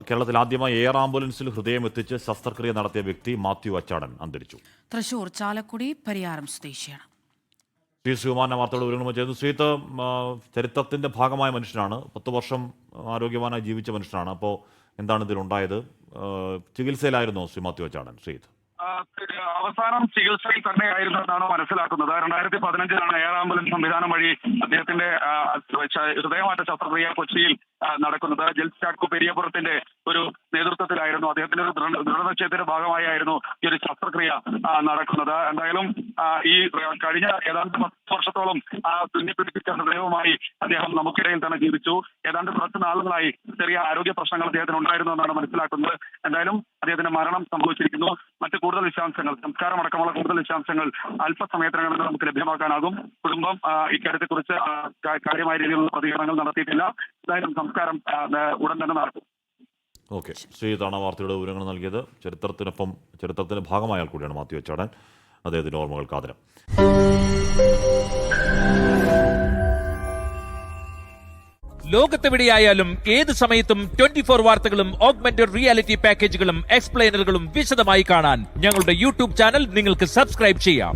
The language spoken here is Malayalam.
കേരളത്തിൽ ആദ്യമായി എയർ ആംബുലൻസിൽ ഹൃദയം എത്തിച്ച് ശസ്ത്രക്രിയ നടത്തിയ വ്യക്തി മാത്യു അച്ചാടൻ അന്തരിച്ചു. തൃശൂർ ചാലക്കുടി പരിയാരം സ്വദേശിയാണ്. ശ്രീ ശിവമാന വാർത്തയോട് വിവരങ്ങൾ ചെയ്തു. ശ്രീത്ത് ചരിത്രത്തിന്റെ ഭാഗമായ മനുഷ്യനാണ്, 10 വർഷം ആരോഗ്യവാനായി ജീവിച്ച മനുഷ്യനാണ്. അപ്പോൾ എന്താണ് ഇതിലുണ്ടായത്? ചികിത്സയിലായിരുന്നോ ശ്രീ മാത്യു അച്ചാടൻ? ശ്രീത്ത് അവസാനം ചികിത്സയിൽ തന്നെയായിരുന്നു എന്നാണ് മനസ്സിലാക്കുന്നത്. 2015 എയർ ആംബുലൻസ് സംവിധാനം വഴി അദ്ദേഹത്തിന്റെ ഹൃദയമാറ്റ ശസ്ത്രക്രിയ കൊച്ചിയിൽ നടക്കുന്നത്. ജെൽസ് ചാക്കോ പെരിയപുരത്തിന്റെ ഒരു നേതൃത്വത്തിലായിരുന്നു. അദ്ദേഹത്തിന്റെ ഒരു ദൃഢനിശ്ചയത്തിന്റെ ഭാഗമായിരുന്നു ഈ ഒരു ശസ്ത്രക്രിയ നടക്കുന്നത്. എന്തായാലും ഈ കഴിഞ്ഞ ഏതാണ്ട് 10 വർഷത്തോളം തുന്നിപ്പിടിപ്പിച്ച ഹൃദയവുമായി അദ്ദേഹം നമുക്കിടയിൽ തന്നെ ജീവിച്ചു. ഏതാണ്ട് കുറച്ച് നാളുകളായി ചെറിയ ആരോഗ്യ പ്രശ്നങ്ങൾ അദ്ദേഹത്തിന് ഉണ്ടായിരുന്നു എന്നാണ് മനസ്സിലാക്കുന്നത്. എന്തായാലും അദ്ദേഹത്തിന്റെ മരണം സംഭവിച്ചിരിക്കുന്നു. മറ്റ് കൂടുതൽ വിശദാംശങ്ങൾ, സംസ്കാരമടക്കമുള്ള കൂടുതൽ വിശദാംശങ്ങൾ അല്പസമയത്തിനകം നമുക്ക് ലഭ്യമാക്കാനാകും. കുടുംബം ഇക്കാര്യത്തെക്കുറിച്ച് കാര്യമായ രീതിയിലുള്ള പ്രതികരണങ്ങൾ നടത്തിയിട്ടില്ല. എന്തായാലും സംസ്കാരം ഉടൻ തന്നെ നടക്കും. ഓക്കെ, ശ്രീതാണ് വാർത്തയുടെ വിവരങ്ങൾ നൽകിയത്. ചരിത്രത്തിന്റെ ഭാഗമായ ആൾ കൂടിയാണ് മാത്യു അച്ചാടൻ. അദ്ദേഹത്തിന്റെ ഓർമ്മകൾക്ക് ആദരം. ലോകത്തെവിടെയായാലും ഏത് സമയത്തും 24 വാർത്തകളും ഓഗ്മെന്റഡ് റിയാലിറ്റി പാക്കേജുകളും എക്സ്പ്ലെയിനറുകളും വിശദമായി കാണാൻ ഞങ്ങളുടെ യൂട്യൂബ് ചാനൽ നിങ്ങൾക്ക് സബ്സ്ക്രൈബ് ചെയ്യാം.